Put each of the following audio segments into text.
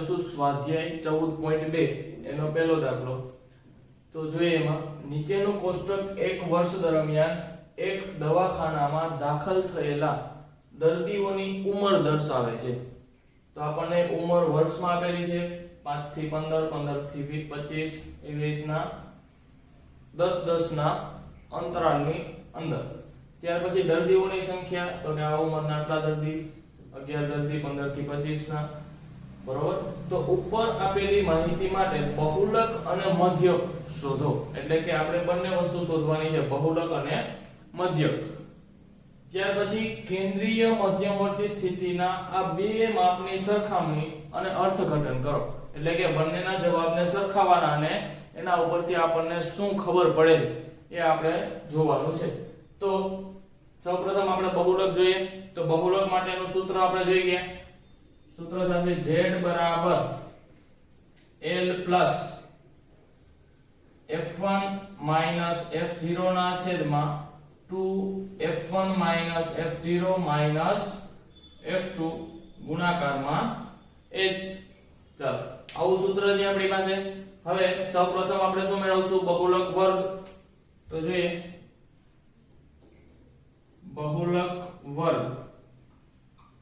જોશું સ્વાધ્યાય 14.2 એનો પહેલો દાખલો. તો જોઈએ એમાં નીચેનું કોષ્ટક એક વર્ષ દરમિયાન એક દવાખાનામાં દાખલ થયેલા દર્દીઓની ઉંમર દર્શાવે છે. તો આપણને ઉંમર વર્ષમાં આપેલી છે 5 થી 15, 15 થી 25 એવી રીતના 10-10 ના અંતરાલની અંદર. ત્યાર પછી દર્દીઓની સંખ્યા તો કે આ ઉંમરના આટલા દર્દી, 11 દર્દી 15 થી 25 ના, બરોબર. તો ઉપર આપેલી માહિતી માટે બહુલક અને મધ્યક શોધો. એટલે કે આપણે બંને વસ્તુ શોધવાની છે, બહુલક અને મધ્યક. ત્યાર પછી કેન્દ્રીય મધ્યવર્તી સ્થિતિના આ બે માપની સરખામણી અને અર્થઘટન કરો. એટલે કે બંનેના જવાબને સરખાવવાના અને એના ઉપરથી આપણને શું ખબર પડે એ આપણે જોવાનું છે. તો સૌપ્રથમ આપણે બહુલક જોઈએ. તો બહુલક માટેનું સૂત્ર આપણે જોઈ ગયા. સૂત્ર સાથે z બરાબર l plus f1 minus f0 ના છેદમાં 2f1 minus f0 minus f2 ગુણાકારમાં h. ચાલો આવું સૂત્ર છે આપણી પાસે. હવે સૌપ્રથમ આપણે શું મેળવશું? બહુલક વર્ગ. તો જોઈએ બહુલક વર્ગ.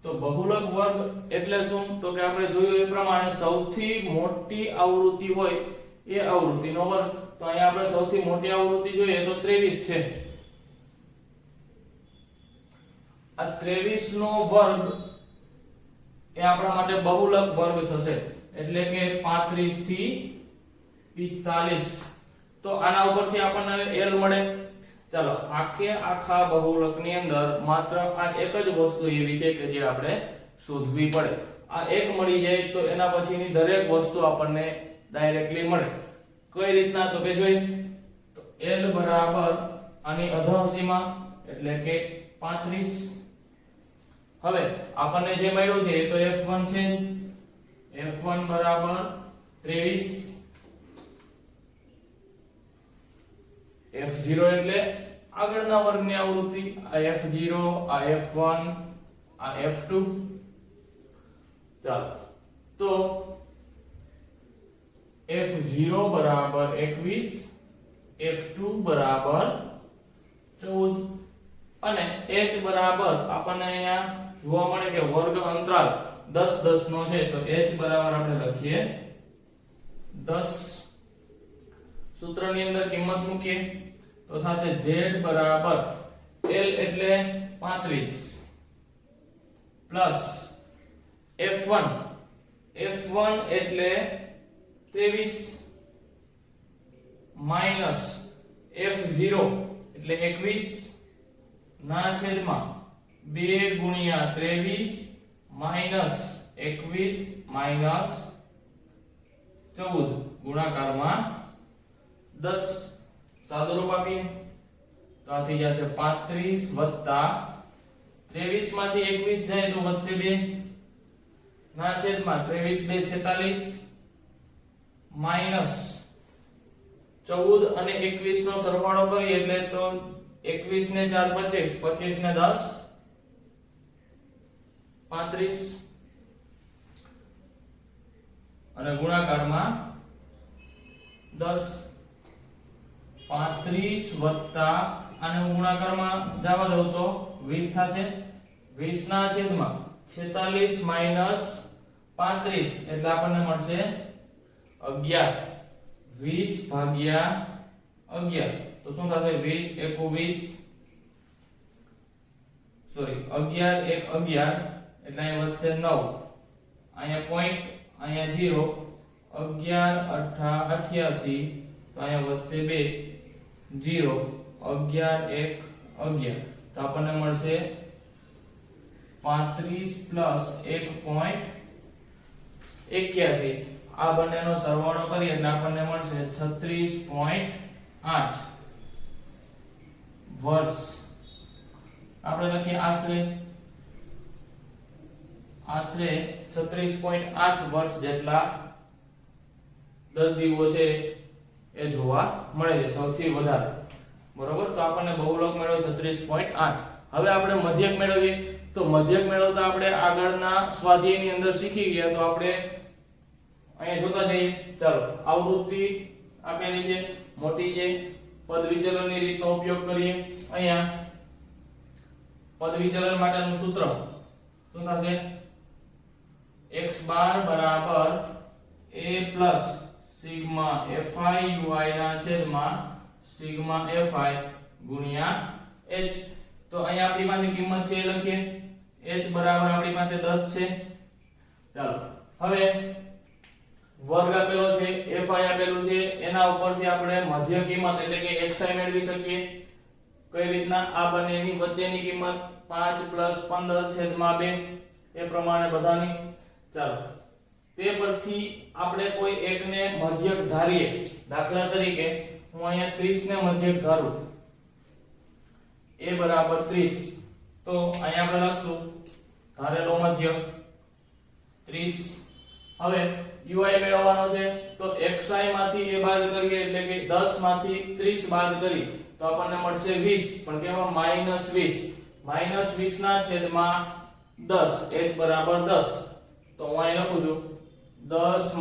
તો બહુલક વર્ગ એટલે શું? તો કે આપણે જોયું એ પ્રમાણે સૌથી મોટી આવૃત્તિ હોય એ આવૃત્તિનો વર્ગ. તો અહીંયા આપણે સૌથી મોટી આવૃત્તિ જોઈએ તો 23 છે. આ 23 નો વર્ગ એ આપણા માટે બહુલક વર્ગ થશે. એટલે કે 35 થી 45. તો આના ઉપરથી આપણને l મળે. ચાલો આખા બહુલકની અંદર માત્ર આ એક જ વસ્તુ એવી છે કે જે આપણે શોધવી પડે. આ એક મળી જાય તો એના પછીની દરેક વસ્તુ આપણને ડાયરેક્ટલી મળે. કઈ રીતના? તો કે જોઈ તો l બરાબર આની અધઃસીમા એટલે કે 35. હવે આપણને જે મળ્યું છે એ તો f1 છે. f1 બરાબર 23. f0 એટલે આગળના વર્ગની આવૃત્તિ. આ f0, આ f1, આ f2. ચાલો તો f0 બરાબર 21, f2 બરાબર 14 અને h બરાબર આપણને અહીંયા જોવા મળે કે વર્ગ અંતરાલ 10-10 નો છે. તો h બરાબર આપણે લખીએ 10. સૂત્રની અંદર કિંમત મૂકીએ તો થશે z બરાબર l એટલે 35 પ્લસ f1 એટલે 23 માઈનસ f0 એટલે 21 ના છેદમાં 2 ગુણ્યા 23 માઈનસ 21 માઈનસ 14 ગુણાકારમાં 10. સાદુરૂપ આપીએ તો આ થઈ જશે 35 વત્તા 23 માંથી 21 જાય તો વધશે 2 ના છેદમાં 23 2 46 માઈનસ 14 અને 21 નો સરવાળો કરીએ એટલે તો 21 ને 4 25, 25 ને 10 35 અને ગુણાકારમાં 10. 35 વત્તા આને ગુણાકારમાં જવા દઉં તો 20 થશે. 20 ના છેદમાં 46 માઈનસ 35 એટલે આપણને મળશે 11. 20 ભાગ્યા 11 તો શું થશે? 20 21 સોરી 11 1 11 એટલે અહીં વધશે 9. અહીંયા પોઈન્ટ, અહીંયા 0. 11 8 88 તો અહીંયા વધશે 2 0. 11 1 11 તો આપણને મળશે 35 પ્લસ 1.81. આ બંનેનો સરવાળો કરીએ એટલે આપણને મળશે 36.8 વર્ષ. આપણે લખીએ આશરે 36.8 વર્ષ જેટલા દર્દીઓ છે એ જોવા મળે છે સૌથી વધારે. બરોબર. તો આપણને બહુલક મેળવ્યો 36.8. હવે આપણે મધ્યક મેળવીએ. તો મધ્યક મેળવતા આપણે આગળના સ્વાધ્યાયની અંદર શીખી ગયા. તો આપણે અહીંયા જોતા જઈએ ચાલો આવૃત્તિ આપેલી છે મોટી છે પદ વિચલનની રીતનો ઉપયોગ કરીએ અહીંયા પદ વિચલન માટેનું સૂત્ર શું થશે x બાર બરાબર a plus sigma fi ui ના છેદમાં સિગ્મા fi ગુણ્યા h તો અહીંયા આપણી પાસે કિંમત છે એ લખીએ h બરાબર આપણી પાસે 10 છે ચાલો હવે વર્ગ આપેલો છે fi આપેલું છે એના ઉપરથી આપણે મધ્ય કિંમત એટલે કે xi મેળવી શકીએ કઈ રીતના આ બંનેની વચ્ચેની કિંમત 5 + 15 છેદમાં 2 એ પ્રમાણે બધાની ચાલો તે પરથી આપણે કોઈ એકને મધ્યક ધારીએ દાખલા તરીકે હું અહીંયા 30 ને મધ્યક ધારું a બરાબર 30 તો અહીંયા આપણે લખશું ધારેલો મધ્યક 30 હવે ui મેળવવાનો છે તો xi માંથી a બાદ કરીએ એટલે કે 10 માંથી 30 બાદ કરી તો આપણને મળશે 20 પણ કેવા -20 ના છેદમાં 10 h બરાબર 10 તો હું અહીં લખું છું 10 -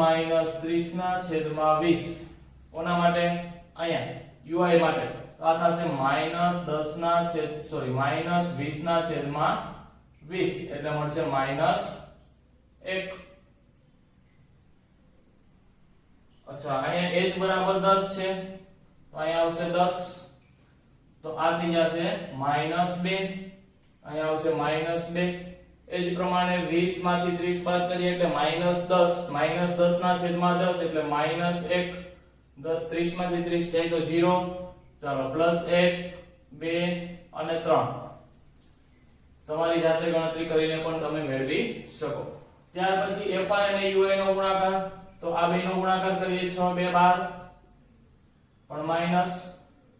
30 ના છેદમાં 20 કોના માટે અહીંયા ui માટે તો આ થશે -10 ના છેદ -20 ના છેદમાં 20 એટલે મળશે -1 અચ્છા અહીંયા h બરાબર 10 છે તો અહીંયા આવશે 10 તો આ થઈ જશે -2 અહીંયા આવશે -2 એ જ પ્રમાણે 20 માંથી 30 બાદ કરીએ એટલે -10 ના છેદમાં 10 એટલે -1 30 માંથી 30 જાય તો 0 ચાલો +1 2 અને 3 તમારી જાતે ગણતરી કરીને પણ તમે મેળવી શકો ત્યાર પછી fi અને ui નો ગુણાકાર તો આ બેનો ગુણાકાર કરીએ 6 2 12 પણ -11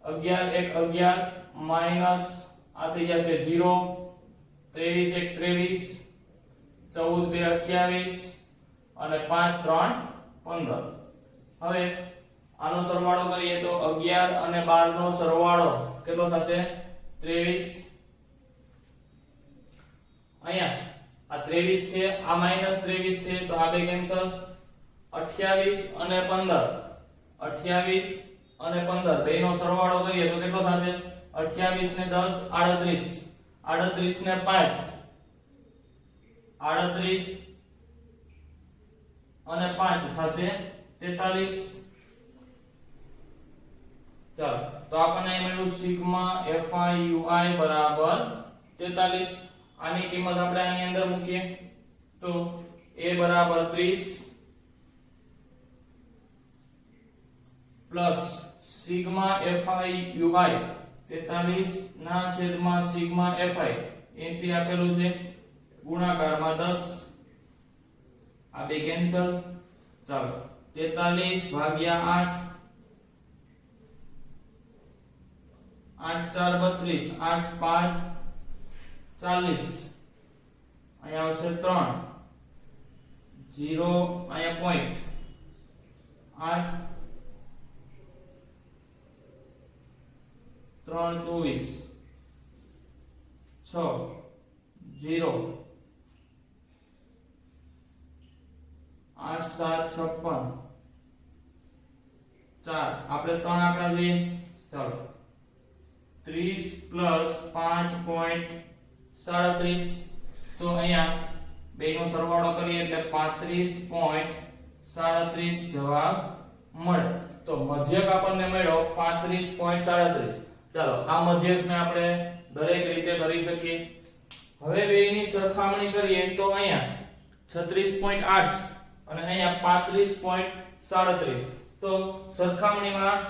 1 11 માઈનસ આ થઈ જશે 0 23 1 23 14 2 28 અને 5 3 15 હવે આનો સરવાળો કરીએ તો 11 અને 12 નો સરવાળો કેટલો થશે 23 અહીંયા આ 23 છે આ -23 છે તો આ બે કેન્સલ 28 અને 15 28 અને 15 બેનો સરવાળો કરીએ તો કેટલો થશે 28 ને 10 38 38 ને 5 38 અને 5 થશે 43 ચાલો તો આપણને મળ્યું સિગ્મા fi ui બરાબર 43 આની કિંમત આપણે આની અંદર મૂકીએ તો a બરાબર 30 પ્લસ સિગ્મા fi ui 43 ના છેદમાં સિગ્મા fi 80 આપેલું છે ગુણાકારમાં 10 આ બે કેન્સલ ચાલો 43 ભાગ્યા 8 8 4 32 8 5 40 અહીંયા આવશે 3 0 અહીંયા પોઈન્ટ 8 3 24 6 0 8 7 56 4 આપણે 3 આંકડા જોઈએ ચાલો 30 પ્લસ 5.37 તો અહીંયા બેનો સરવાળો કરીએ એટલે 35.37 જવાબ મળે તો મધ્યક આપણને મળ્યો 35.37 ચાલો આ મધ્યકને આપણે દરેક રીતે કરી શકીએ હવે બેની સરખામણી કરીએ તો અહીંયા 36.8 અને અહીંયા 35.37 તો સરખામણીમાં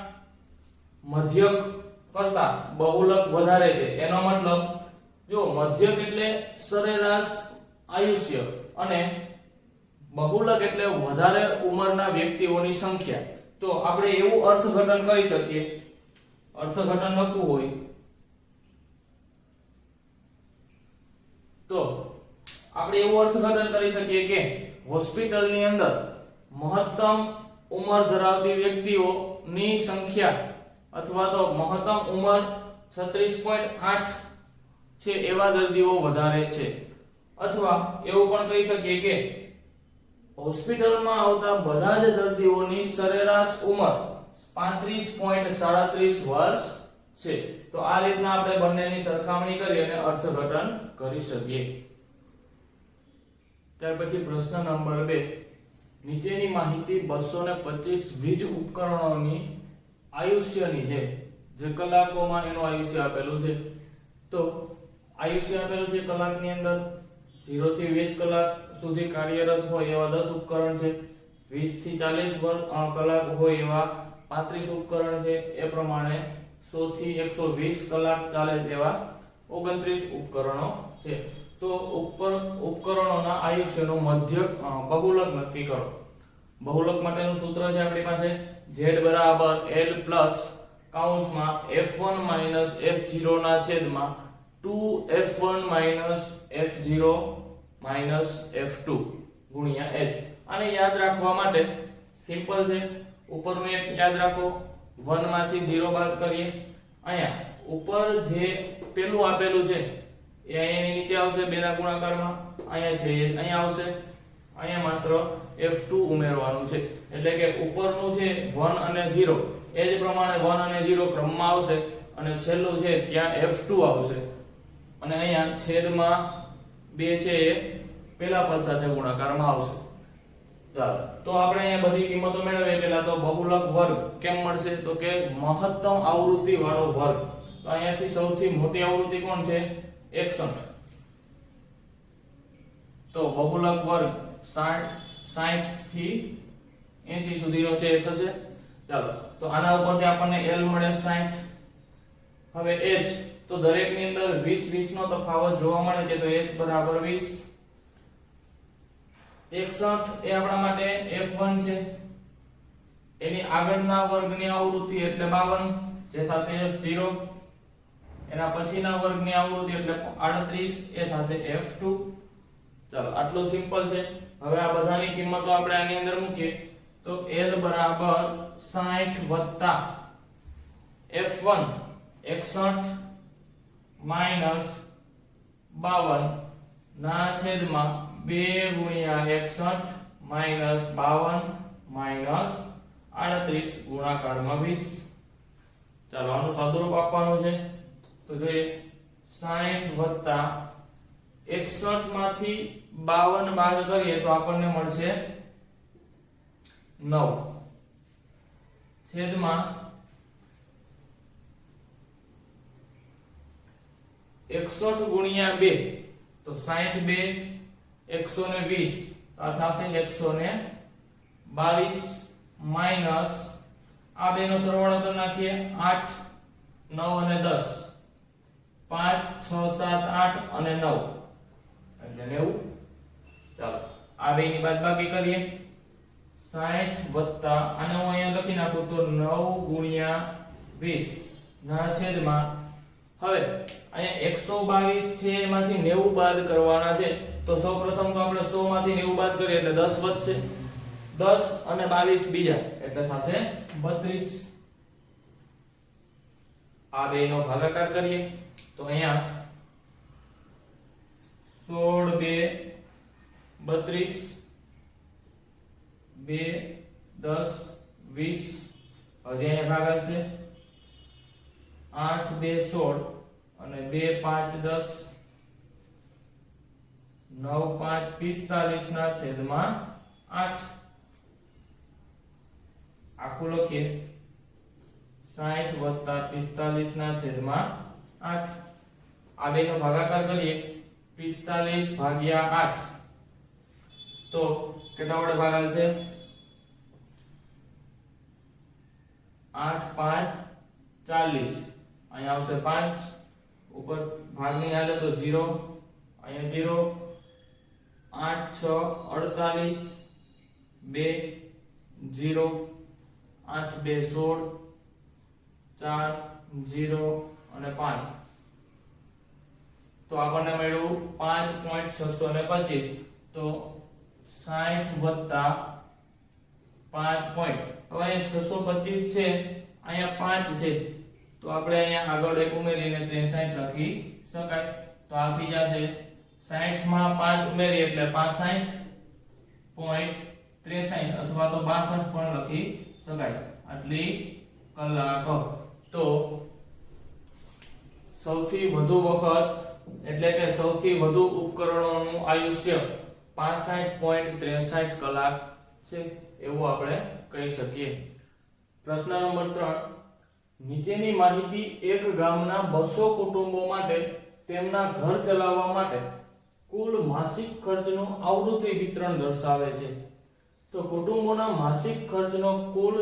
મધ્યક કરતા બહુલક વધારે છે એનો મતલબ જો મધ્યક એટલે સરેરાશ આયુષ્ય અને બહુલક એટલે વધારે ઉંમરના વ્યક્તિઓની સંખ્યા તો આપણે એવું અર્થઘટન કરી શકીએ અર્થઘટન લખવું હોય તો આપણે એવું અર્થઘટન કરી શકીએ કે હોસ્પિટલની અંદર મહત્તમ ઉંમર ધરાવતી વ્યક્તિઓની સંખ્યા અથવા તો મહત્તમ ઉંમર 36.8 છે એવા દર્દીઓ વધારે છે અથવા એવું પણ કહી શકીએ કે હોસ્પિટલમાં આવતા બધા જ દર્દીઓની સરેરાશ ઉંમર 35.37 વર્ષ છે. તો આ રીતના આપણે બંનેની સરખામણી કરી અને અર્થઘટન કરી શકીએ. ત્યાર પછી પ્રશ્ન નંબર 2, નીચેની માહિતી 225 વીજ ઉપકરણોની આયુષ્યની છે. જે કલાકોમાં એનું આયુષ્ય આપેલું છે. તો આયુષ્ય આપેલું છે કલાકની અંદર 0 થી 20 કલાક સુધી કાર્યરત હોય એવા 10 ઉપકરણ છે. 20 થી 40 કલાક હોય એવા 35 ઉપકરણ છે. એ પ્રમાણે 100 થી 120 કલાક ચાલે તેવા 29 ઉપકરણો છે. તો ઉપકરણોના આયુષ્યનો મધ્યક બહુલક નક્કી કરો. બહુલક માટેનું સૂત્ર છે આપણી પાસે z બરાબર l પ્લસ કૌંસમાં f1 f0 ના છેદમાં 2f1 f0 f2 ગુણ્યા h. આને યાદ રાખવા માટે સિમ્પલ છે. ઉપરનું એક યાદ રાખો, 1 માંથી 0 બાદ કરીએ. અહીંયા ઉપર જે પેલું આપેલું છે એ અહીંયાની નીચે આવશે 2 ના ગુણાકારમાં. અહીંયા છે અહીંયા આવશે. અહીંયા માત્ર f2 ઉમેરવાનું છે. એટલે કે ઉપરનું છે 1 અને 0 એ જ પ્રમાણે 1 અને 0 ક્રમમાં આવશે અને છેલ્લું છે ત્યાં f2 આવશે. અને અહીંયા છેદમાં 2 છે એ પેલા પદ સાથે ગુણાકારમાં આવશે. ચાલો તો આપણે અહીંયા બધી કિંમતો મેળવીએ. પહેલા તો બહુલક વર્ગ કેમ મળશે? તો કે મહત્તમ આવૃત્તિ વાળો વર્ગ. તો અહીંયાથી સૌથી મોટી આવૃત્તિ કોણ છે? 61. તો બહુલક વર્ગ 60 થી 80 સુધીનો છે એ થશે. ચાલો તો આના ઉપરથી આપણને l મળે 60. હવે h તો દરેકની અંદર 20 20 નો તફાવત જોવા મળે છે. તો h બરાબર 20. 61 એ આપણા માટે f1 છે. એની આગળના વર્ગની આવૃત્તિ એટલે 52 જે થશે f0. એના પછીના વર્ગની આવૃત્તિ એટલે 38 એ થશે f2. ચાલો આટલું સિમ્પલ છે. હવે આ બધાની કિંમતો આપણે આની અંદર મૂકીએ તો l બરાબર 60 વત્તા f1 61 માઈનસ 52 ના છેદમાં 2 ગુણ્યા 61 માઈનસ 52 માઈનસ 38 ગુણાકારમાં 20. ચાલો આનું સાદુરૂપ આપવાનું છે. તો જોઈએ 60 વત્તા 61 માંથી 52 બાદ કરીએ તો આપણને મળશે 9 છેદમાં 61 ગુણ્યા 2 તો 62 120 આ થશે 122 માઈનસ આ બેનો સરવાળો કરી નાખીએ 8 9 અને 10 5 6 7 8 અને 9 એટલે 90. ચાલો આ બેની બાદબાકી કરીએ 60 વત્તા આને હું અહીંયા લખી નાખું તો 9 ગુણ્યા 20 ના છેદમાં હવે અહીંયા 122 છે એમાંથી 90 બાદ કરવાના છે. તો સૌપ્રથમ તો આપણે 100 માંથી 90 બાદ કરીએ એટલે 10 વધશે. 10 અને 22 બીજા એટલે થશે 32. આ બેનો ભાગાકાર કરીએ તો અહીંયા 16 2 32 2 10 20 હજી અહીંયા ભાગાકાર છે 8 2 16 અને 2 5 10 9 5 45 ના છેદમાં 8 આખું લખીએ 60 વત્તા 45 ના છેદમાં 8. આ બેનો ભાગાકાર કરીએ 45 ભાગ્યા 8 તો કેટલા વડે ભાગાશે 8 5 40 અહીંયા આવશે 5 ઉપર ભાગની હાલે તો 0 અહીંયા 0 8 6 48 2 0 8 2 16 4 0 અને 5 તો આપણને મળ્યું 5.625. તો 60 વત્તા 5 પોઈન્ટ હવે અહીંયા 625 છે અહીંયા 5 છે તો આપણે અહીંયા આગળ એક ઉમેરીને 63 લખી શકાય. તો આ થઈ જશે 60 માં 5 ઉમેરી એટલે 65 63 અથવા તો 62 પણ લખી શકાય આટલી કલાક। તો સૌથી વધુ વખત એટલે કે સૌથી વધુ ઉપકરણોનું આયુષ્ય 65.63 કલાક છે એવું આપણે કહી શકીએ। પ્રશ્ન નંબર 3 નીચેની માહિતી એક ગામના 200 કુટુંબો માટે તેમના ઘર ચલાવવા માટે કુલ માસિક ખર્ચનું આવૃત્તિ વિતરણ દર્શાવે છે। તો કુટુંબોના માસિક ખર્ચનો કુલ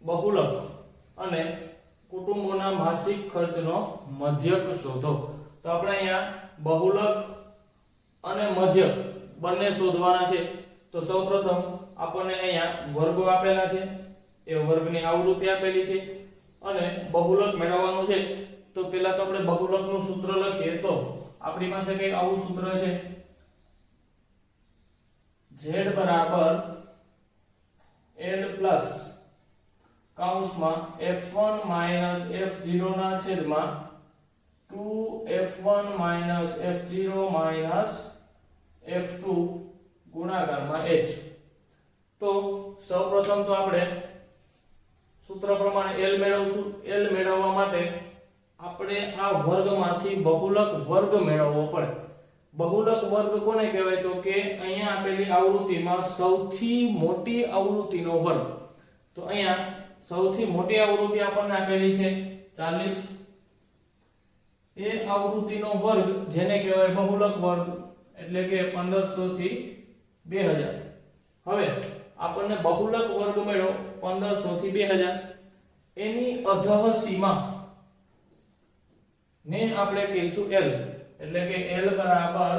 બહુલક અને કુટુંબોના માસિક ખર્ચનો મધ્યક શોધો। તો આપણે અહીંયા બહુલક અને મધ્યક બંને શોધવાના છે। તો સૌપ્રથમ આપણને અહીંયા વર્ગો આપેલા છે, એ વર્ગની આવૃત્તિ આપેલી છે અને બહુલક મેળવવાનું છે। તો પહેલા તો આપણે બહુલકનું સૂત્ર લખીએ તો આપણી પાસે કંઈક આવું સૂત્ર છે, z બરાબર l પ્લસ કૌંસમાં f1 માઈનસ f0 ના છેદમાં 2f1 minus f0 minus f2 ગુણાકારમાં h। તો સૌપ્રથમ તો આપણે સૂત્ર પ્રમાણે l મેળવશું। l મેળવવા માટે આપણે આ વર્ગમાંથી બહુલક વર્ગ મેળવવો પડે। બહુલક વર્ગ કોને કહેવાય? તો કે અહીંયા આપેલી આવૃત્તિમાં સૌથી મોટી આવૃત્તિનો વર્ગ। તો અહીંયા સૌથી મોટી આવૃત્તિ આપણને આપેલી છે 40, એ આવૃત્તિનો વર્ગ જેને કહેવાય બહુલક વર્ગ એટલે કે 1500 થી 2000। હવે આપણને બહુલક વર્ગ મળ્યો 1500 થી 2000, એની અધઃ સીમા ને આપણે કહીશું l, એટલે કે l બરાબર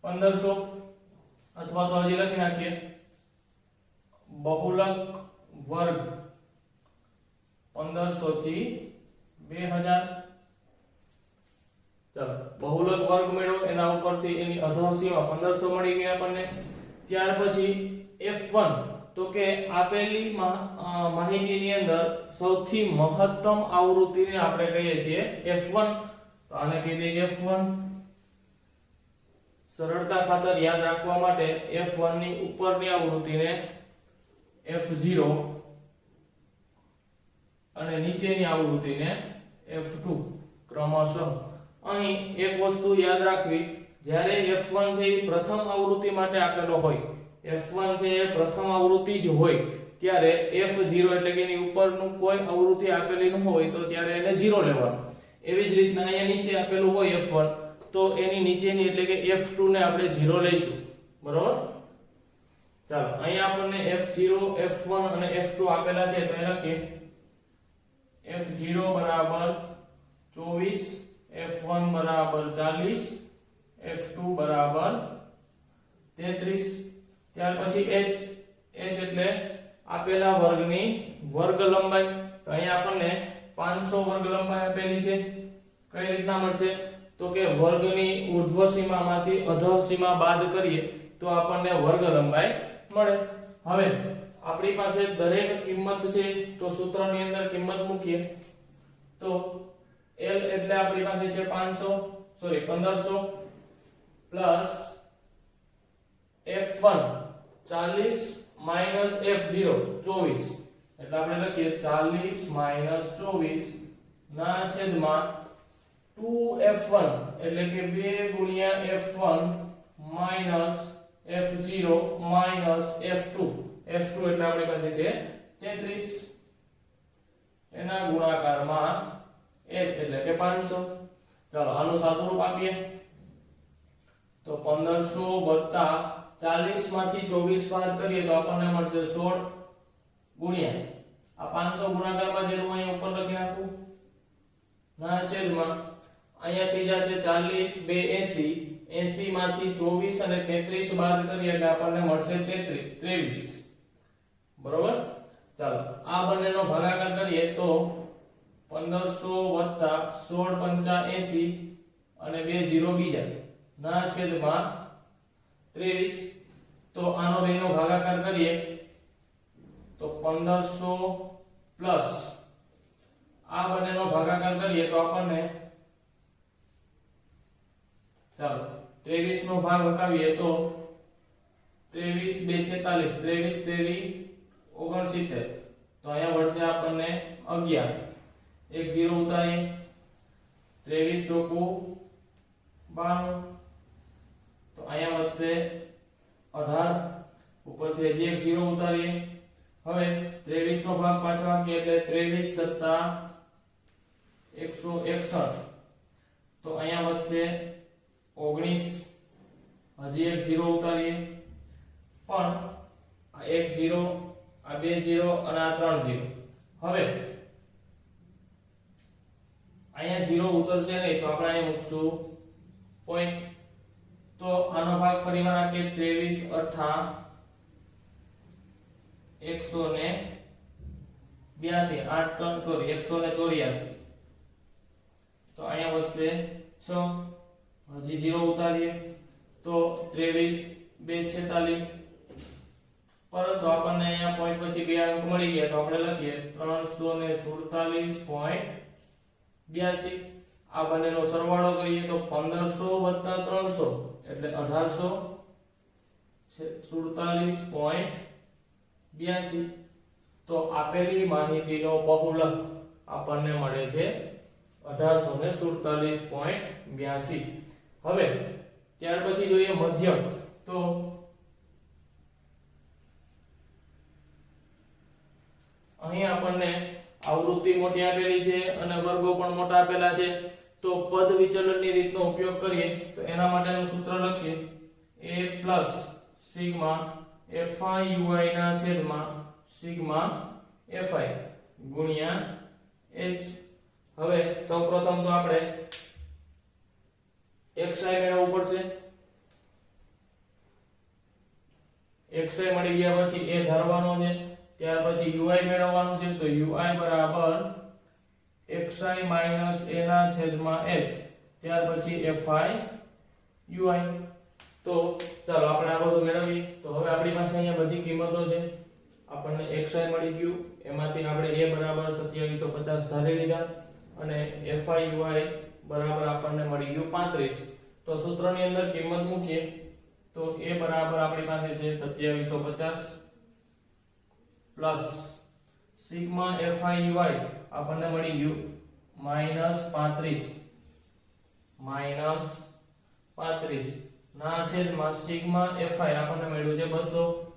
1500 અથવા તો હજી લખી નાખીએ બહુલક વર્ગ 1500 થી 2000। ચાલો બહુલક વર્ગ મેળવો, એના ઉપરથી એની અધઃ સીમા 1500 મળી ગઈ આપણને। ત્યાર પછી f1 તો કે આપેલી માહિતીની અંદર સૌથી મહત્તમ આવૃત્તિને આપણે કહીએ છીએ f1। તો આને કહી દઈએ f1। સરળતા ખાતર યાદ રાખવા માટે f1 ની ઉપરની આવૃત્તિને f0 અને નીચેની આવૃત્તિને f2 ક્રમશઃ। અહીં એક વસ્તુ યાદ રાખવી, જ્યારે f1 છે એ પ્રથમ આવૃત્તિ માટે આપેલો હોય, f1 છે એ પ્રથમ આવૃત્તિ જ હોય, ત્યારે f0 એટલે કે એની ઉપરનું કોઈ આવૃત્તિ આપેલી ન હોય તો ત્યારે એને 0 લેવાનું। એવી જ રીતના અહીંયા નીચે આપેલું હોય f1 તો એની નીચેની એટલે કે f2 ને આપણે 0 લઈશું, બરોબર। ચાલો અહીંયા આપણને f0, f1 અને f2 આપેલા છે, તો એ લખીએ f0 બરાબર 24, f1 બરાબર 40, f2 બરાબર 33। ત્યાર પછી h એટલે આપેલા વર્ગની વર્ગ લંબાઈ। તો અહીંયા આપણને 500 વર્ગ લંબાઈ આપેલી છે। કઈ રીતના મળશે? તો કે વર્ગની ઉર્ધ્વ સીમામાંથી અધઃ સીમા બાદ કરીએ તો આપણને વર્ગ લંબાઈ મળે। હવે આપણી પાસે દરેક કિંમત છે તો સૂત્રની અંદર કિંમત મૂકીએ તો l એટલે આપણી પાસે છે 1500 પ્લસ f1 40 માઈનસ f0 24, એટલે આપણે લખીએ 40 માઈનસ 24 ના છેદમાં 2f1 એટલે કે 2 ગુણ્યા f1 minus f0 minus f2 એટલે આપણી પાસે છે 33, એના ગુણાકારમાં h એટલે કે 500। ચાલો આનું સાદું રૂપ આપીએ તો 1500 40 માંથી 24 બાદ કરીએ તો આપણને મળશે 16 ગુણ્યા આ 500 ગુણાકારમાં જે હું અહીંયા ઉપર લખી નાખું ના છેદમાં અહીંયા થઈ જશે 40 2 80 માંથી 24 અને 33 બાદ કરીએ એટલે આપણને મળશે 23, બરોબર। ચાલો આ બંનેનો ભાગાકાર કરીએ તો 1500 16 85 અને 2 0 બીજા ના છેદમાં 23। તો આનો બેનો ભાગાકાર કરીએ તો 1500 પ્લસ આ બંનેનો ભાગાકાર કરીએ તો આપણને ચાલો 23 નો ભાગ હકાવીએ તો 23 2 46 23 તેરી 69 તો અહીંયા મળશે આપણને 11 એક 0 ઉતારીએ 23 ચોકું 92 તો અહીંયા વધશે 18 ઉપરથી હજી એક 0 ઉતારીએ હવે 23 નો ભાગ પાછો આપીએ એટલે 23 સત્તા 161 તો અહીંયા વધશે 19 હજી એક 0 ઉતારીએ પણ આ એક 0 આ બે 0 અને આ ત્રણ 0 હવે અહીંયા 0 ઉતરશે નહીં તો આપણે અહીં મૂકશું પોઈન્ટ તો આનો ભાગ ફરીવાર આપીએ 23 8 182 8 3 સોરી 184 તો અહીંયા વધશે 6 હજી 0 ઉતારીએ તો 23 2 46 પરંતુ આપણને અહીંયા પોઈન્ટ પછી બે અંક મળી ગયા તો આપણે લખીએ 347.82 આ બંનેનો સરવાળો કરીએ તો 1500 + 300 એટલે 1847.82 તો આપેલી માહિતીનો બહુલક આપણને મળે છે 1847.82 હવે ત્યાર પછી જોઈએ મધ્યક તો અહીં આપણને આવૃત્તિ મોટી આપેલી છે અને વર્ગો પણ મોટા આપેલા છે તો પદ વિચલનની રીતનો ઉપયોગ કરીએ તો એના માટેનું સૂત્ર લખીએ a સિગ્મા fi ui ના છેદમાં સિગ્મા fi ગુણ્યા h હવે સૌપ્રથમ તો આપણે xi મેળવવું પડશે xi મળી ગયા પછી a ધારવાનો છે ત્યાર પછી ui મેળવવાનું છે તો ui બરાબર xi - a ના છેદમાં h ત્યાર પછી fi ui તો ચાલો આપણે આ બધું મેળવીએ તો હવે આપણી પાસે અહીંયા બધી કિંમતો છે આપણને xi મળી ગયું એમાંથી આપણે a બરાબર 2750 ધારી લીધા અને fi ui બરાબર આપણને મળી ગયું 35 તો સૂત્રની અંદર કિંમત મૂકીએ તો a બરાબર આપણી પાસે છે 2750 પ્લસ સિગ્મા fi ui આપણને મળી ગયું -35 ના છેદમાં સિગ્મા fi આપણને મળ્યું છે 200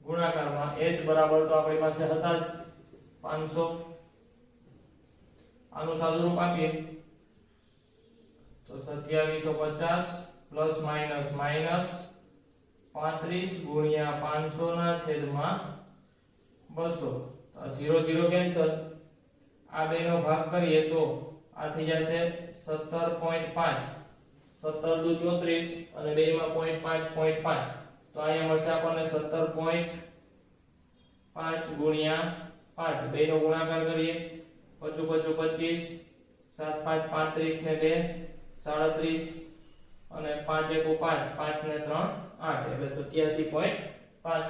ગુણાકારમાં h બરાબર તો આપણી પાસે હતા જ 500 આનું સાદુરૂપ આપીએ તો 2750 પ્લસ માઈનસ 35 ગુણ્યા 500 ના છેદમાં 200 તો 0 0 કેન્સલ આ બેનો ભાગ કરીએ તો આ થઈ જશે 17.5 17 દુ 34 અને બેમાં 0.5 તો અહીંયા મળશે આપણને 17.5 ગુણ્યા 5 બેનો ગુણાકાર કરીએ 5 5 25 7 5 35 ને 2 37 અને 5 1 5 5 ને 3 8 એટલે 87.5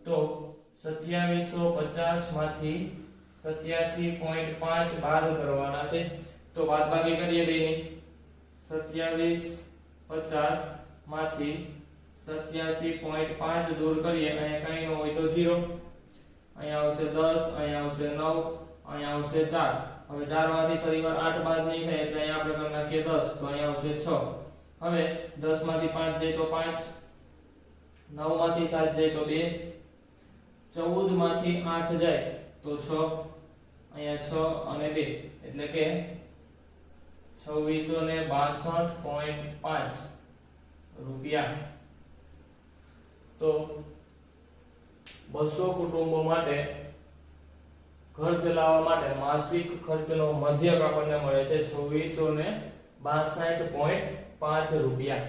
તો 2750 માંથી 87.5 બાદ કરવાના છે તો બાદબાકી કરીએ બેની 2750 માંથી 87.5 દૂર કરીએ અહીંયા કઈ ન હોય તો 0 અહીંયા આવશે 10 અહીંયા આવશે 9 અહીંયા આવશે 4 હવે 4 માંથી ફરીવાર 8 બાદ નહીં થાય એટલે અહીંયા આપણે કરી નાખીએ 10 તો અહીંયા આવશે 6 હવે 10 માંથી 5 જાય તો 5 9 માંથી 7 જાય તો 2 14 માંથી 8 જાય તો 6 અહીંયા 6 અને 2 એટલે કે 2662.5 રૂપિયા તો 200 કુટુંબો માટે ઘર ચલાવવા માટે માસિક ખર્ચનો મધ્યક આપણને મળે છે 2662.5 રૂપિયા